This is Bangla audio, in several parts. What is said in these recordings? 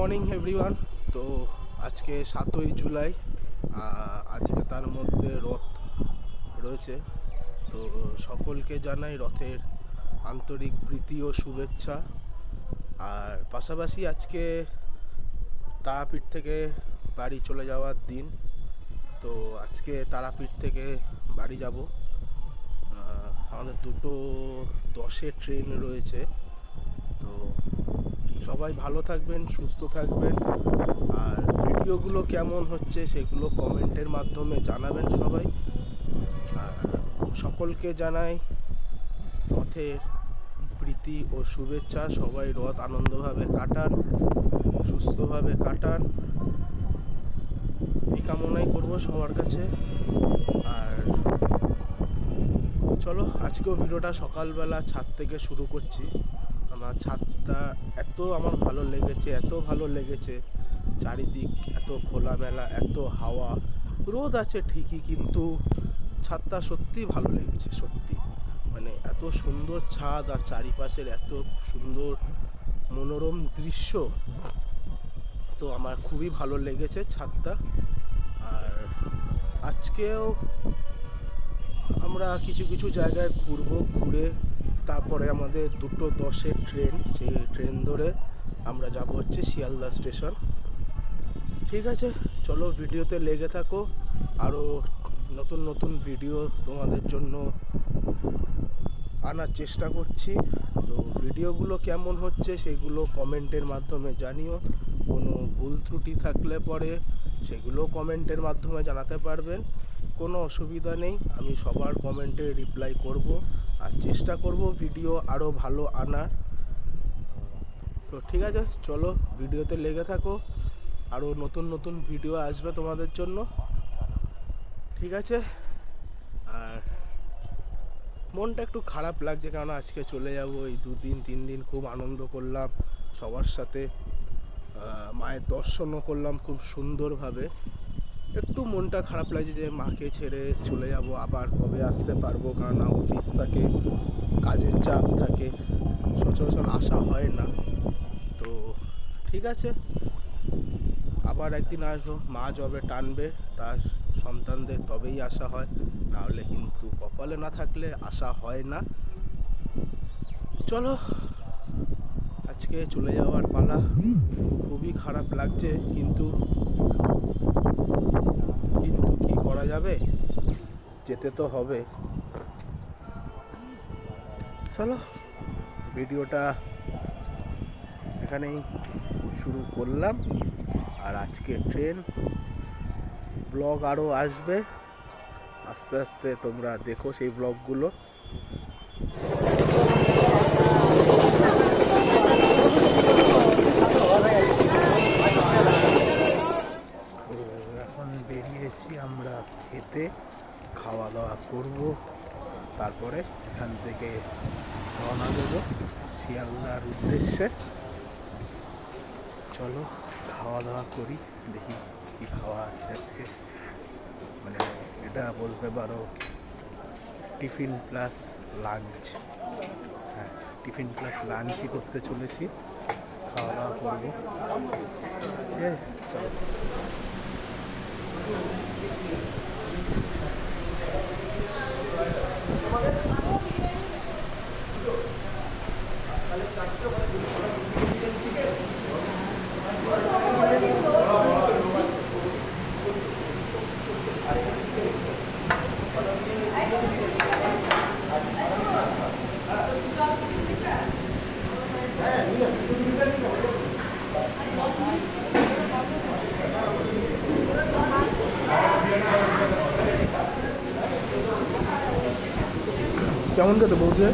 Morning everyone. তো আজকে 7ই জুলাই, আজকে তার মধ্যে রথ রয়েছে। তো সকলকে জানাই রথের আন্তরিক প্রীতি ও শুভেচ্ছা। আর পাশাপাশি আজকে তারাপীঠ থেকে বাড়ি চলে যাওয়ার দিন। তো আজকে তারাপীঠ থেকে বাড়ি যাব। আমাদের 2:10 ট্রেন রয়েছে। তো সবাই ভালো থাকবেন, সুস্থ থাকবেন। আর ভিডিওগুলো কেমন হচ্ছে সেগুলো কমেন্টের মাধ্যমে জানাবেন সবাই। আর সকলকে জানাই রথের প্রীতি ও শুভেচ্ছা। সবাই রথ আনন্দভাবে কাটান, সুস্থভাবে কাটান, এই কামনাই করবো সবার কাছে। আর চলো, আজকেও ভিডিওটা সকালবেলা ছাদ থেকে শুরু করছি। আমার ছাদটা আমার ভালো লেগেছে, এত ভালো লেগেছে। চারিদিক এত খোলামেলা, এত হাওয়া। রোদ আছে ঠিকই, কিন্তু ছাদটা সত্যি ভালো লেগেছে। সত্যি মানে এত সুন্দর ছাদ আর চারিপাশের এত সুন্দর মনোরম দৃশ্য। তো আমার খুবই ভালো লেগেছে ছাদটা। আর আজকেও আমরা কিছু কিছু জায়গায় ঘুরবো। ঘুরে তারপরে আমাদের 2:10 ট্রেন, সেই ট্রেন ধরে আমরা যাব হচ্ছে শিয়ালদা স্টেশন। ঠিক আছে, চলো ভিডিওতে লেগে থাকো। আরও নতুন নতুন ভিডিও তোমাদের জন্য আনার চেষ্টা করছি। তো ভিডিওগুলো কেমন হচ্ছে সেগুলো কমেন্টের মাধ্যমে জানিও। কোনো ভুল ত্রুটি থাকলে পরে সেগুলো কমেন্টের মাধ্যমে জানাতে পারবেন। কোনো অসুবিধা নেই, আমি সবার কমেন্টে রিপ্লাই করব আর চেষ্টা করব ভিডিও আরও ভালো আনার। তো ঠিক আছে, চলো ভিডিওতে লেগে থাকো। আরও নতুন নতুন ভিডিও আসবে তোমাদের জন্য। ঠিক আছে। আর মনটা একটু খারাপ লাগছে, কারণ আজকে চলে যাব। এই 2-3 দিন খুব আনন্দ করলাম সবার সাথে। মায়ের দর্শনও করলাম খুব সুন্দরভাবে। একটু মনটা খারাপ লাগছে যে মাকে ছেড়ে চলে যাব, আবার কবে আসতে পারবো, কারণ অফিস থাকে, কাজের চাপ থাকে, সচরাচর আসা হয় না। তো ঠিক আছে, আবার একদিন আসবো। মা যবে টানবে তার সন্তানদের তবেই আসা হয়, না হলে কিন্তু কপালে না থাকলে আসা হয় না। চলো, আজকে চলে যাওয়ার পালা। খুবই খারাপ লাগছে, কিন্তু কি করা যাবে, যেতে তো হবে। চলো, ভিডিওটা এখানেই শুরু করলাম। আর আজকে ট্রেন ব্লগ আরও আসবে, আস্তে আস্তে তোমরা দেখো সেই ব্লগগুলো। এখন বেরিয়েছি আমরা খেতে, খাওয়া দাওয়া করব, তারপরে এখান থেকে রওনা দেবো শিয়ালদার উদ্দেশ্যে। চলো খাওয়া দাওয়া করি, দেখি কি খাওয়া আছে আজকে। মানে এটা বলতে পারো টিফিন প্লাস লাঞ্চ। হ্যাঁ, টিফিন প্লাস লাঞ্চই করতে চলেছি, খাওয়া দাওয়া করবো। ঠিক আছে, চলো। কেমন খেতে বলছে?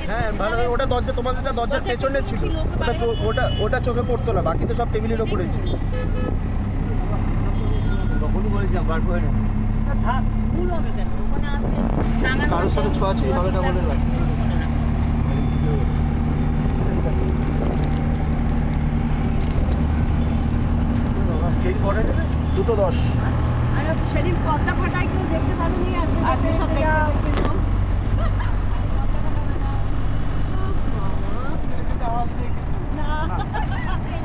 হ্যাঁ ভালো, ওটা দরজা, তোমাদের দরজার পেছনে ছিল, ওটা চোখে পড়তো না, বাকি তো সব টেবিলের ওপরে ছিল। কারোর সাথে ছোঁয়াছুঁই হবে না বলে দুটো 10। আর সেদিন পদ্মা ফাটায় কেউ দেখতে পারোনি, আজকে সব দেখতে না,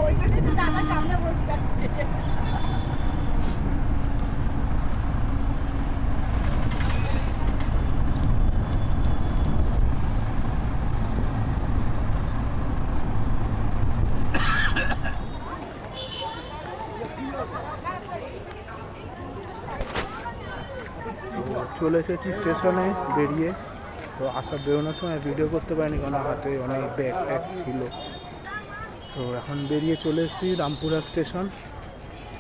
ওই জন্যই তো টাকা সামনে বসছে। চলে এসেছি স্টেশনে বেরিয়ে। তো বেরোনোর সময় ভিডিও করতে পারিনি, কারণ হাতে অনেক ব্যাগ ট্যাগ ছিল। তো এখন বেরিয়ে চলে এসেছি রামপুরহাট স্টেশন।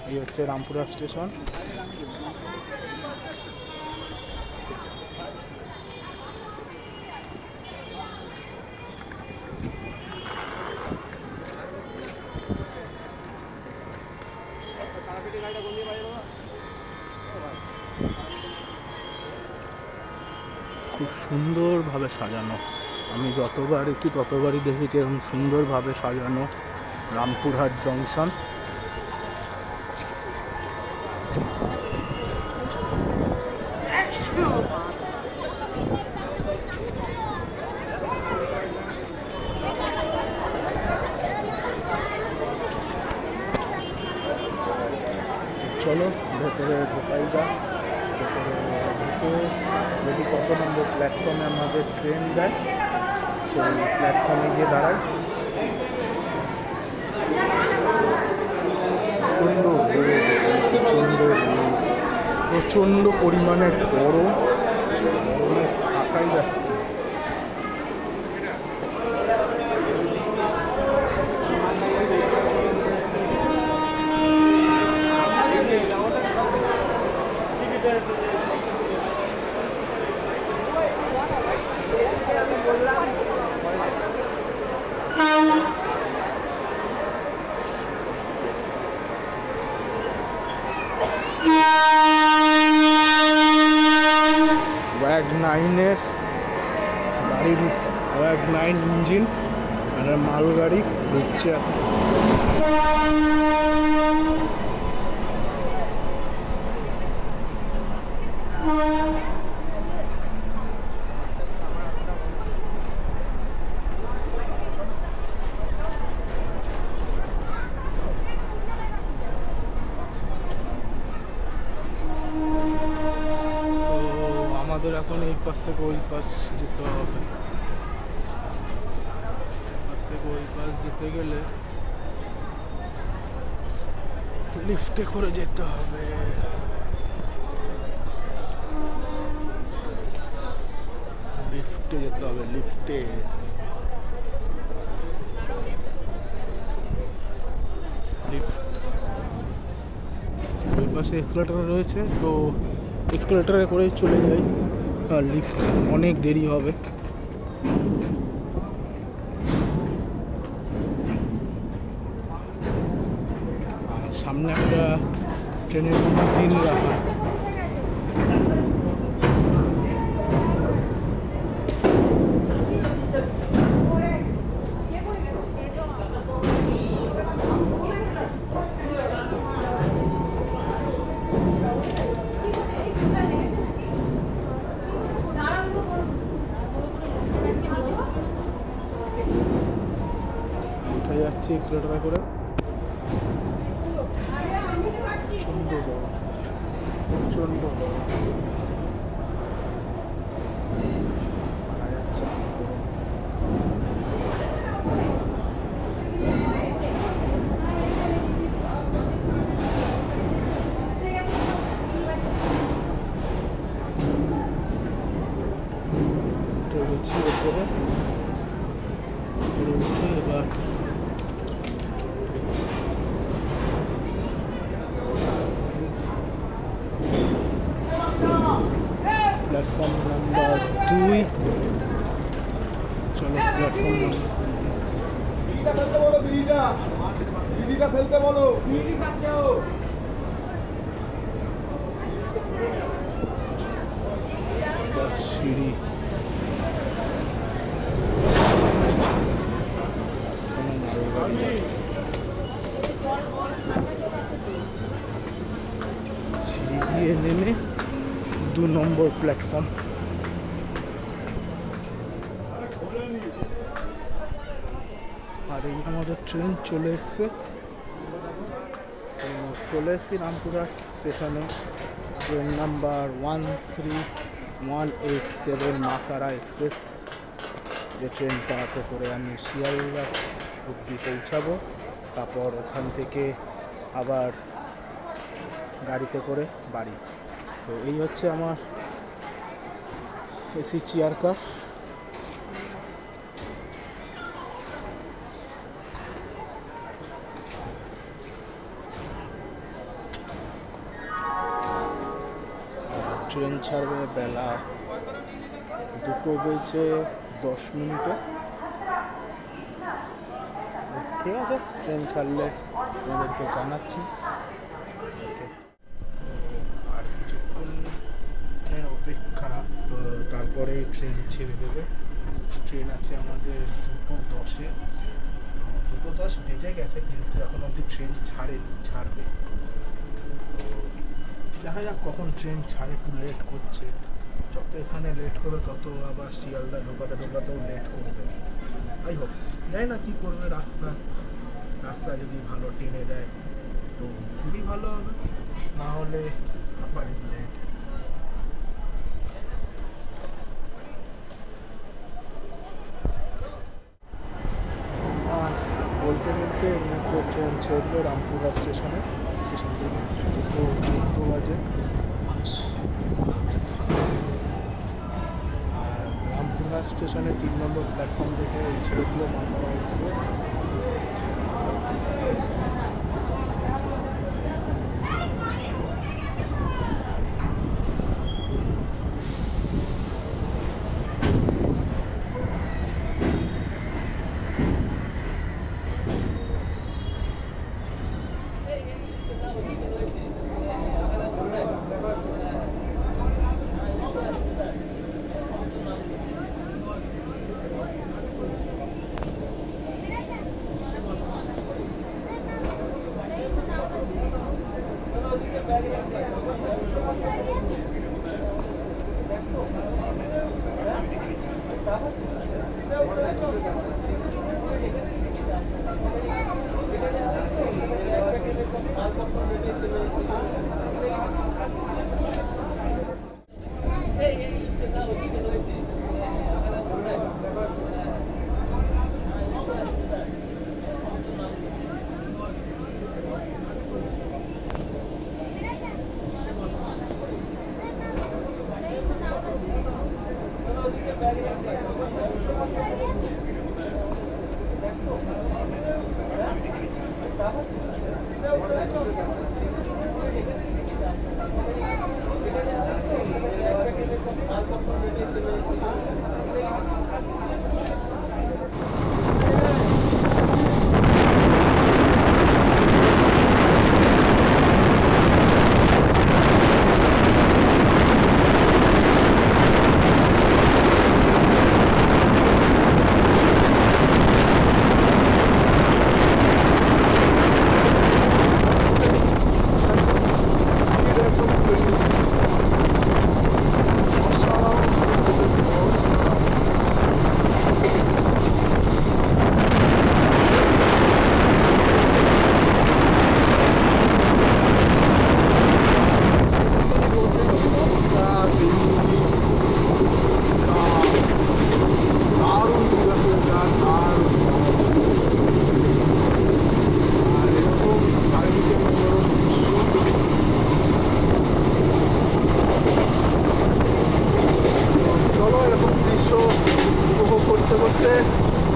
এই হচ্ছে রামপুরহাট স্টেশন। খুব সুন্দরভাবে সাজানো। আমি যতবার এসেছি ততবারই দেখেছি এরকম সুন্দরভাবে সাজানো রামপুরহাট জংশন। চলো ভেতরে ঢোকাই যাক। ভেতরে ঢুকে যদি কত নম্বর প্ল্যাটফর্মে আমাদের ট্রেন দেয় সেই প্ল্যাটফর্মে গিয়ে দাঁড়াই। প্রচণ্ড পরিমাণে গরমে থাকাই যাচ্ছে। WAG-9-এর গাড়ির WAG-9 ইঞ্জিন আর মালগাড়ি ঢুকছে। আমাদের এখন এই পাশ থেকে ওই পাশ যেতে হবে। ওই পাশ যেতে গেলে লিফটে করে যেতে হবে। লিফটে যেতে হবে, লিফটে। লিফট ওই পাশে এক্সেলেটর রয়েছে, তো এক্সেলেটরে করে চলে যাই। লিফট অনেক দেরি হবে। আর সামনে একটা ট্রেনের ইঞ্জিন রাখা। যাচ্ছি এক্সেলেটর করে। প্রচন্ড গেছি ওপরে উঠে এবার প্ল্যাটফর্ম নাম্বার 2। চলো প্ল্যাটফর্ম ফেলতে বলো। সিঁড়ি 2 নম্বর প্ল্যাটফর্ম। আর এই আমাদের ট্রেন চলে এসছে, চলে এসেছি রামপুরহাট স্টেশনে। ট্রেন নাম্বার 13187 মা তারা এক্সপ্রেস, যে ট্রেনটাতে করে আমি শিয়ালদা অবধি পৌঁছাবো। তারপর ওখান থেকে আবার গাড়িতে করে বাড়ি। তো এই হচ্ছে আমার এসি চেয়ার কার। ট্রেন ছাড়বে বেলা 2:10 ঠিক আছে, ট্রেন ছাড়লে আপনাদেরকে জানাচ্ছি। আর কিছুক্ষণের অপেক্ষা, তো তারপরে ট্রেন ছেড়ে দেবে। ট্রেন আছে আমাদের 2:10-এ, 2:10 বেজে গেছে কিন্তু এখন অবধি ট্রেন ছাড়বে। তো দেখা যাক কখন ট্রেন ছাড়ে, একটু লেট করছে। যত এখানে লেট করবে তত আবার শিয়ালদা ঢোকাতেও লেট করবে। যাই হোক, জানি না কী করবে। রাস্তা যদি ভালো টেনে দেয় তো খুবই ভালো হবে, না হলে আবার লেট। আর বলতে ট্রেন ছেড়ে রামপুরহাট স্টেশন থেকে 2 বাজে। রামপুরহাট স্টেশনে 3 নম্বর প্ল্যাটফর্ম থেকে এই ছেলেগুলো মা তারা এক্সপ্রেস।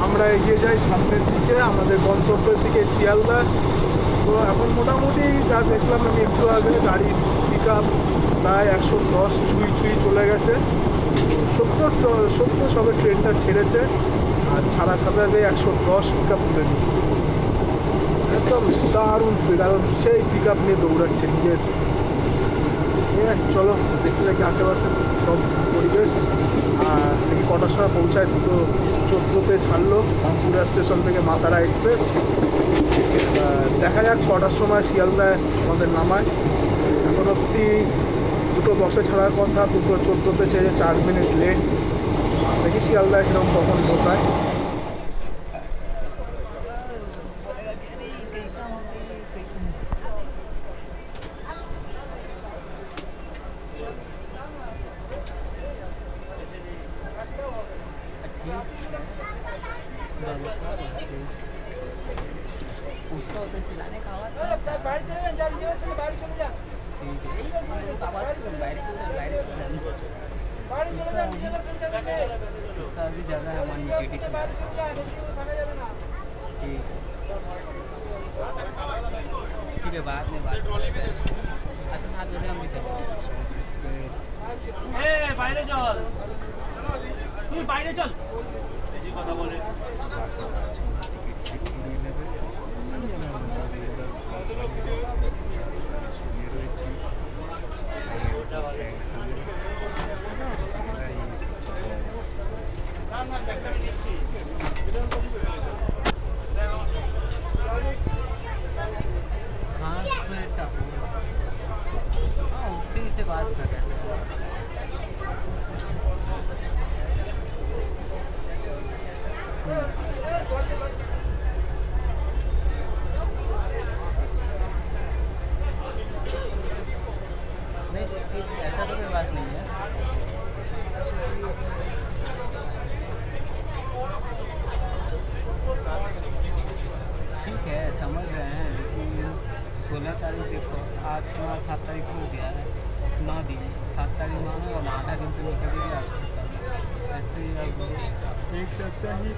আমরা এগিয়ে যাই সামনের দিকে, আমাদের গন্তব্যের দিকে শিয়ালদা। তো এখন মোটামুটি যা দেখলাম আমি একটু আগে, গাড়ি পিক আপ প্রায় 110 ছুঁই চলে গেছে। 70 সবে ট্রেনটা ছেড়েছে, আর ছাড়ার সাথে সাথে 110 পিক আপ তুলে নিচ্ছে। একদম দারুণ স্পিড, কারণ সেই পিক আপ নিয়ে দৌড়াচ্ছে নিজের। চলো দেখতে দেখি আশেপাশে সব পরিবেশ। আর দেখি কটার সময় পৌঁছায়। 2:14-তে ছাড়লো রামপুরহাট স্টেশন থেকে মা তারা এক্সপ্রেস। দেখা যাক কটার সময় শিয়ালদায় আমাদের নামায়। এখন অবধি 2:10-এ ছাড়ার কথা, 2:14-তে ছেড়ে 4 মিনিট লেট। দেখি শিয়ালদায় সেরকম কখন ঢোকায়। चिल्लाने का आवाज बाहर चले जाओ, जल्दी से बाहर चले जाओ। ठीक है, इस आवाज से बाहर चले जाओ, बाहर चले जाओ, इसका अभी ज़्यादा है मन में ठीक है। ठीक है, बाद में बात करते हैं। अच्छा 7 बजे हम भी चलेंगे। বাইরে চল, তুই বাইরে চল, বেশি কথা বলে। उसी से बात कर रहे हैं। ऐसा तो कोई बात नहीं है। ठीक है, समझ रहे हैं, लेकिन 16 तारीख देखो, आज 7 तारीख को दिया है, 9 दिन, 7 तारीख मानो और 8 दिन से निकल गया। ऐसे ही अब एक सप्ताह ही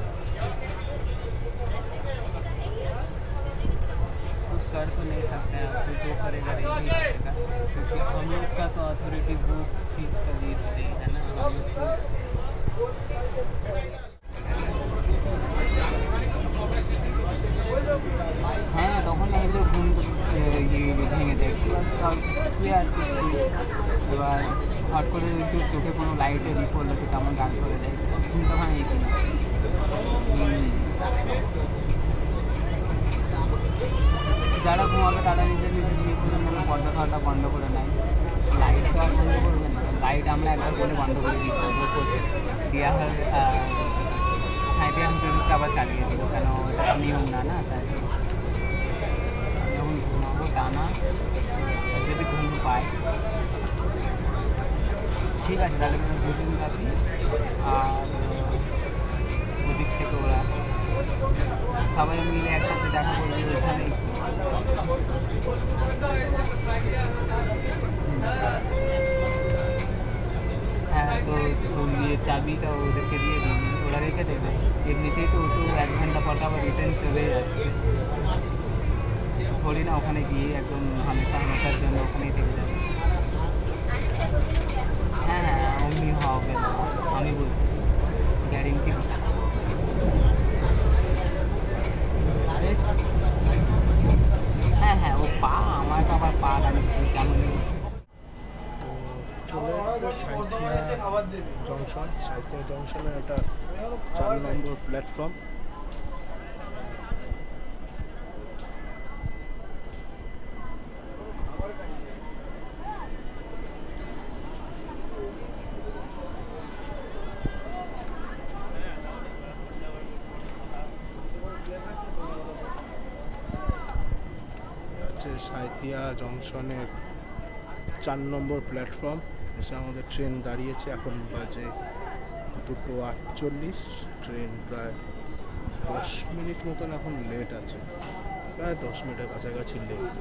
कुछ कर तो नहीं सकते हैं। आपको जो करेगा यही करेगा, क्योंकि हम लोग का तो अथॉरिटी वो चीज़ का भी नहीं है ना। हम लोग को হ্যাঁ, তখন এগুলো ঘুম ভেঙে দেয়। ক্লিয়ার এবার হট করে একটু চোখে কোনো লাইটে বিপরলে তো কেমন গান করে দেয়, ঘুমটা ভাঙে কিনা। যারা ঘুমাবে তারা নিজের দিয়ে করে মানে পর্দা খাওয়াটা বন্ধ করে নেয়। লাইট তো আর বন্ধ করবে না, লাইট আমরা একবার বলে বন্ধ করে দিই, দেওয়া হয় 5:30 আবার চালিয়ে দেবো, কেন এটা নিয়ম না না। তাই যখন ঘুমাবো টানা, যদি ঘুম পায় ঠিক আছে, তাহলে দুজন রাখি। আর ওদিক থেকে ওরা সবাই মিলে একসাথে দেখা করবে ওইখানে। হ্যাঁ, তো নিয়ে চাবিটা ওদেরকে দিয়ে দিন, ওরা রেখে দেবে। এমনিতেই তো 1 ঘন্টা পর আবার রিটার্ন চলে যাচ্ছে, থোড়ি না ওখানে গিয়ে একদম হামেশার জন্য ওখানেই থেকে যাবে। হ্যাঁ হ্যাঁ, অমনি হবে না, আমি বলছি, গ্যারেন্টি। হ্যাঁ হ্যাঁ, ও পা আমার তো আবার পা জানিস কেমন। তো চলে এসছে সাঁইথিয়া জংশনের একটা 4 নম্বর প্ল্যাটফর্ম। সাঁইথিয়া জংশনের 4 নম্বর প্ল্যাটফর্ম এসে আমাদের ট্রেন দাঁড়িয়েছে। এখন বাজে 2:48। ট্রেন প্রায় 10 মিনিট মতন এখন লেট আছে, প্রায় 10 মিনিটের কাছাকাছি লেট।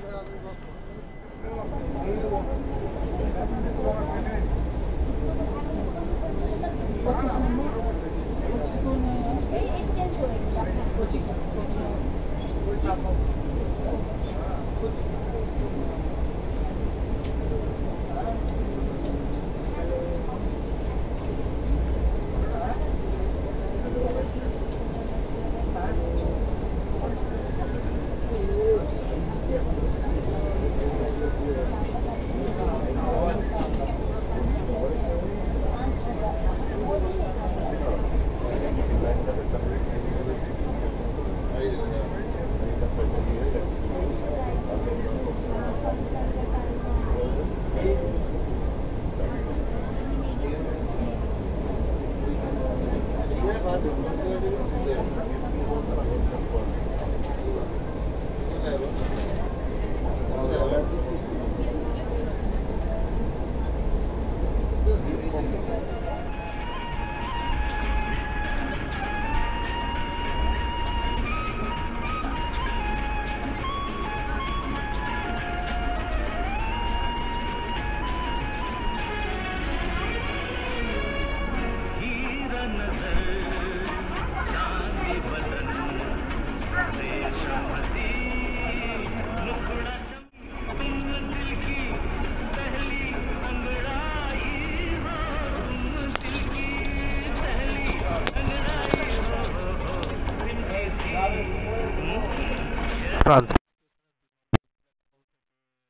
প্রান্ত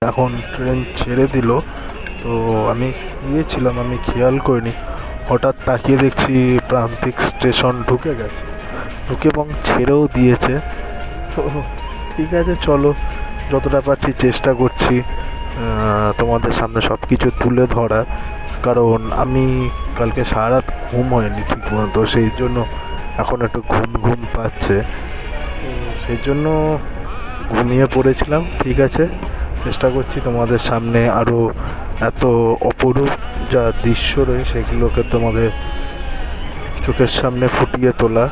এখন ট্রেন ছেড়ে দিল, তো আমি গিয়েছিলাম, আমি খেয়াল করিনি, হঠাৎ তাকিয়ে দেখছি প্রান্তিক স্টেশন ঢুকে গেছে, ঢুকে এবং ছেড়েও দিয়েছে। তো ঠিক আছে, চলো যতটা পারছি চেষ্টা করছি তোমাদের সামনে সব কিছু তুলে ধরার, কারণ আমি কালকে সারা রাত ঘুম হয়নি ঠিক মতো, সেই জন্য এখন একটু ঘুম ঘুম পাচ্ছে, তো সেই জন্য ঘুমিয়ে পড়েছিলাম। ঠিক আছে, চেষ্টা করছি তোমাদের সামনে আরও এত অপরূপ যা দৃশ্য রয়েছে সেগুলোকে তোমাদের চোখের সামনে ফুটিয়ে তোলা।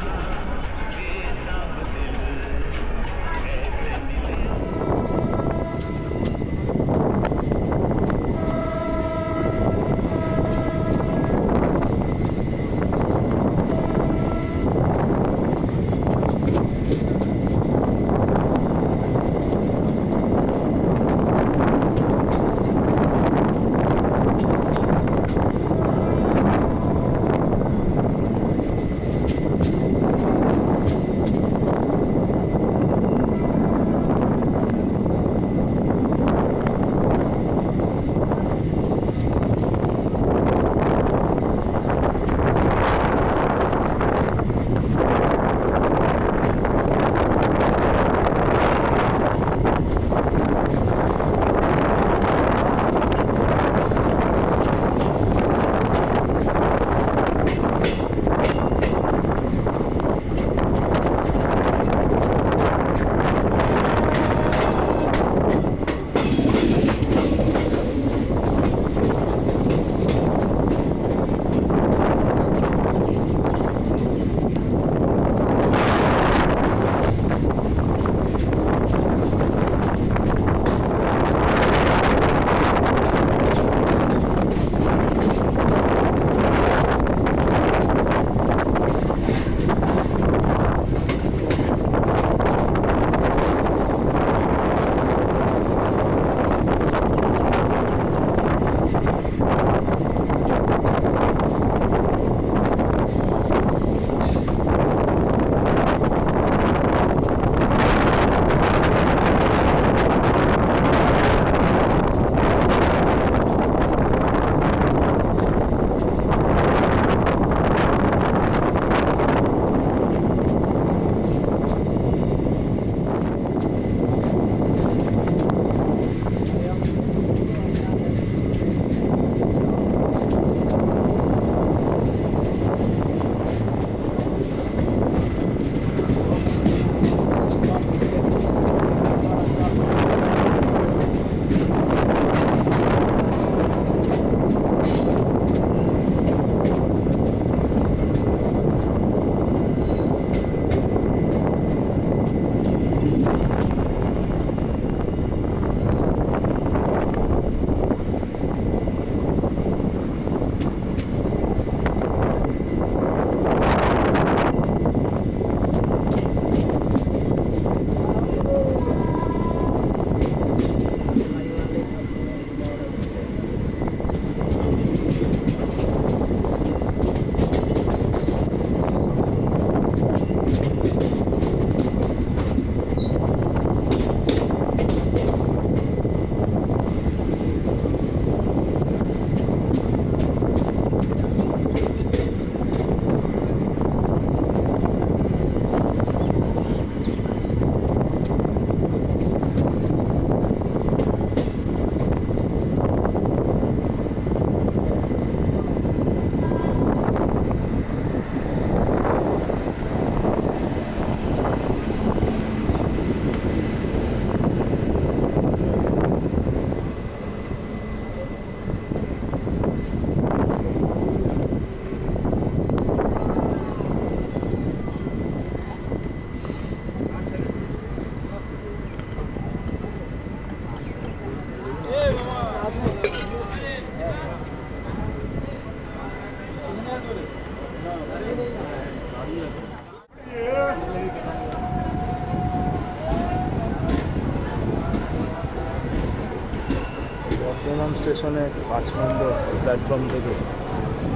স্টেশনে 5 নম্বর প্ল্যাটফর্ম থেকে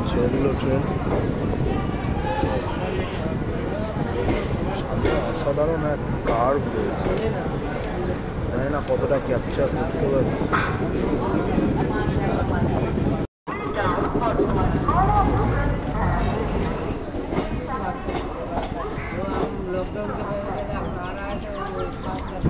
ছেড়ে দিল ট্রেন। অসাধারণ এক কার্ভ রয়েছে, জানি না কতটা ক্যাপচার করতে পারছি। लॉकडाउन के पहले आ रहा है तो वो पास कर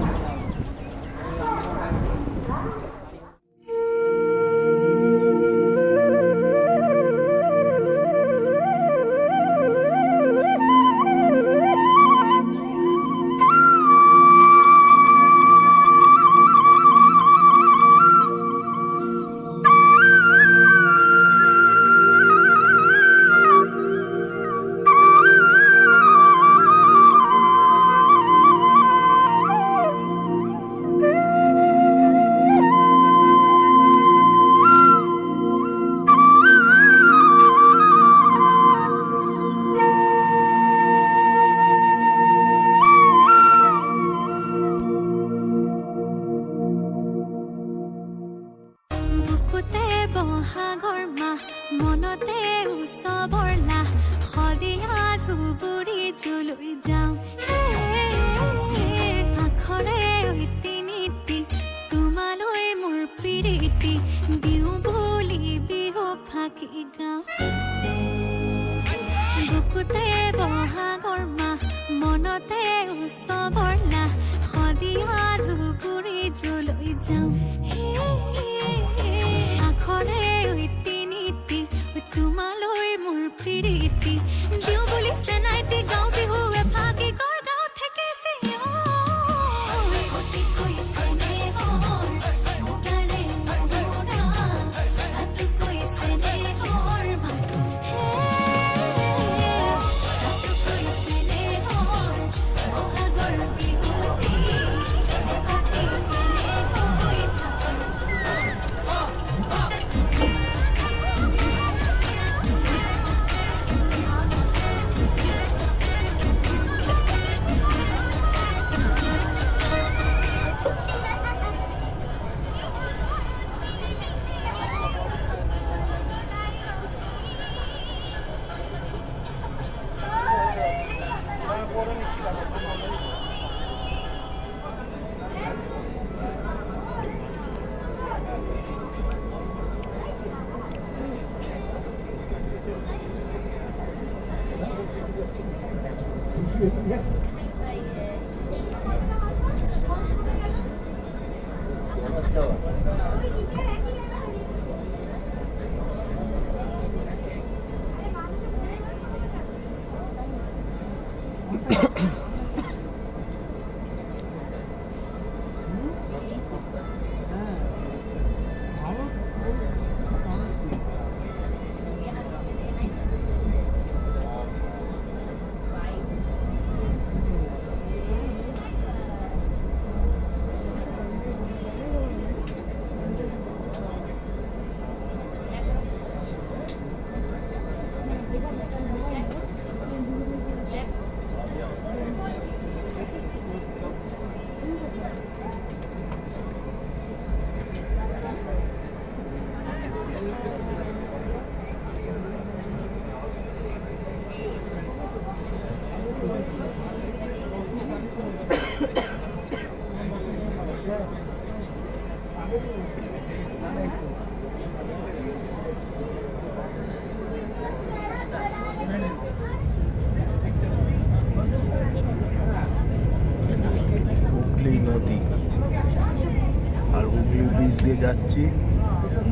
দিয়ে যাচ্ছি,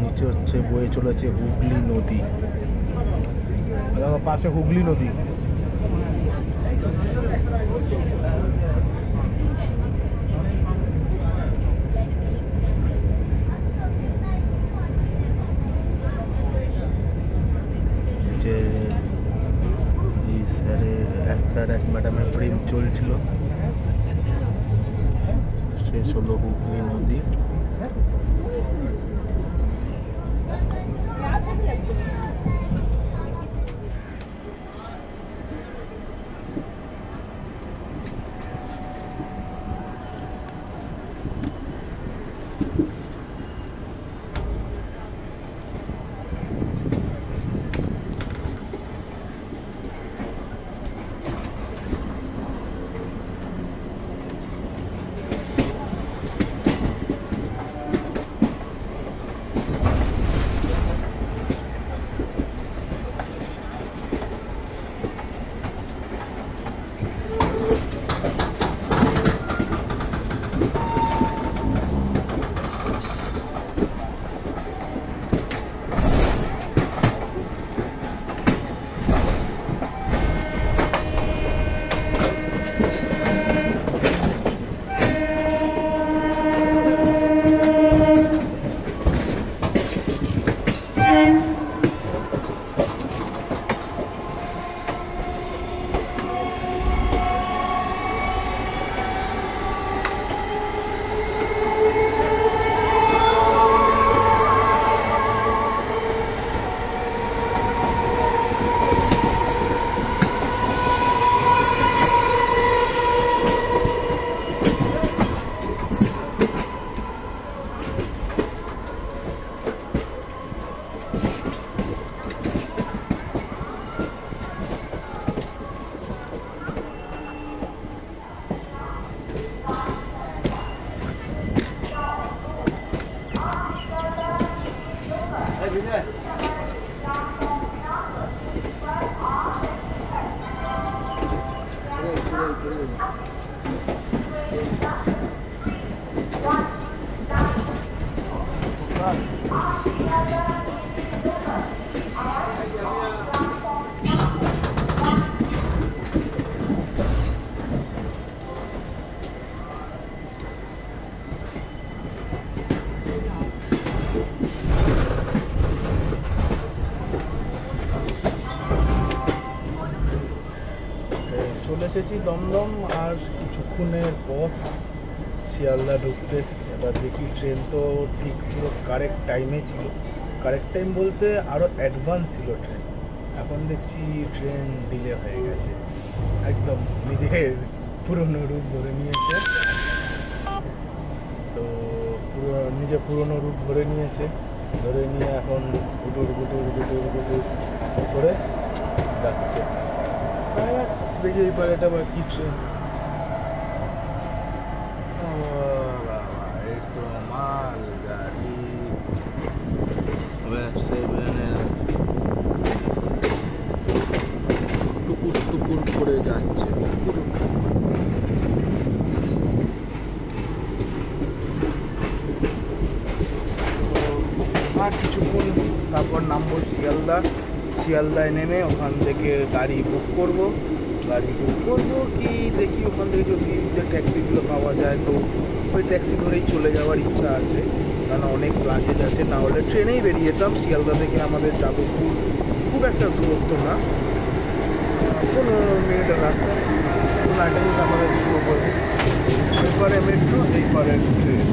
নিচে হচ্ছে বয়ে চলেছে হুগলি নদী, পাশে হুগলি নদী। নিচে স্যারের এক স্যার এক ম্যাডামের প্রেম চলছিল, শেষ হলো হুগলি নদী। চলে এসেছি দমদম, আর কিছুক্ষণের পথ শিয়ালদা ঢুকতে। এবার দেখি, ট্রেন তো ঠিক পুরো কারেক্ট টাইমে ছিল। কারেক্ট টাইম বলতে আরও অ্যাডভান্স ছিল ট্রেন। এখন দেখছি ট্রেন ডিলে হয়ে গেছে, একদম নিজের পুরনো রূপ ধরে নিয়েছে। তো পুরনো রূপ ধরে নিয়ে এখন গুটুর করে যাচ্ছে। দেখি এই পারেটা বা কি ট্রেন। এই তো মাল গাড়ি ওয়েব 7-এর টুকুর করে যাচ্ছে। আর কিছুক্ষণ তারপর নামবো শিয়ালদায় নেমে ওখান থেকে গাড়ি বুক করব কি দেখি ওখান থেকে যদি যে ট্যাক্সিগুলো পাওয়া যায় তো ওই ট্যাক্সি ধরেই চলে যাওয়ার ইচ্ছা আছে, কারণ অনেক লাগেজ আছে। না হলে ট্রেনেই বেরিয়ে যেতাম। শিয়ালদা থেকে আমাদের যাদবপুর খুব একটা দূরত্ব না, 15 মিনিটের রাস্তা। কোনো একটা জিনিস আমাদের শো করবে, এরপরে মেট্রো, এইপরে ট্রেন।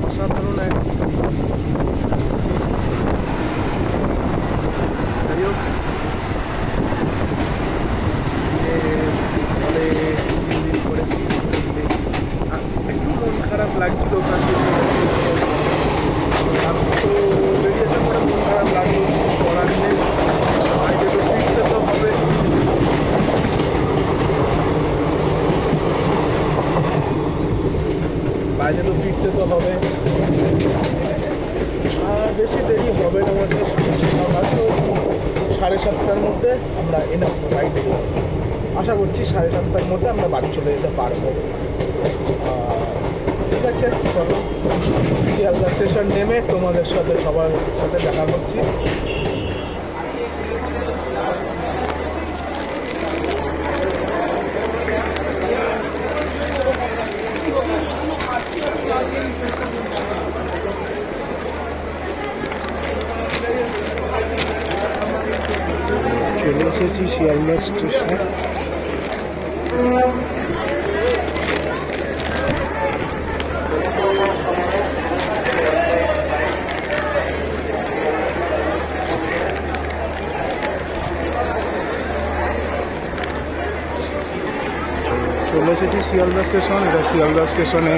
অসাধারণ এক একটু মন খারাপ লাগছিল ওখান থেকে তো বেরিয়েছে, পরে মন খারাপ লাগলো, করার নেই। বাইরে তো ফিরতে তো হবে। আর বেশি দেরি হবে না, আমার কাছে হয়তো 7:30টার মধ্যে আমরা এনাফ রাইডে আশা করছি। 7:30টার মধ্যে আমরা বাড়ি চলে যেতে পারবো। ঠিক আছে, চলো শিয়ালদা স্টেশন নেমে তোমাদের সাথে সবার সাথে দেখা করছি। চলে এসেছি শিয়ালদা স্টেশন। চলে এসেছি শিয়ালদা স্টেশন। এটা শিয়ালদা স্টেশনে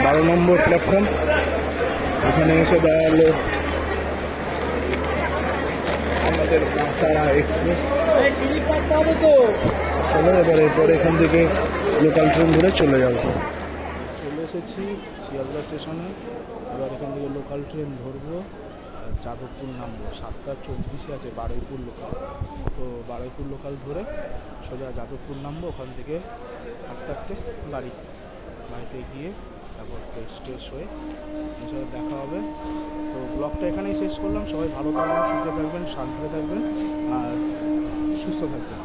12 নম্বর প্ল্যাটফর্ম। এখানে এসে দাঁড়ালো আমাদের তারা এক্সপ্রেস। চলো এরপরে এখান থেকে লোকাল ট্রেন ধরে চলে যাব। চলে এসেছি শিয়ালদা স্টেশনে। এবার এখান থেকে লোকাল ট্রেন ধরবো আর যাদবপুর নামবো। 7:24 আছে বারুইপুর লোকাল। তো বারুইপুর লোকাল ধরে সোজা যাদবপুর নামবো। ওখান থেকে হাঁটতে বাড়িতে গিয়ে তারপর ফ্রেশ হয়ে সাথে দেখা হবে। তো ব্লগটা এখানেই শেষ করলাম। সবাই ভালো থাকবেন, সুখে থাকবেন, শান্তিতে থাকবেন আর সুস্থ থাকবেন।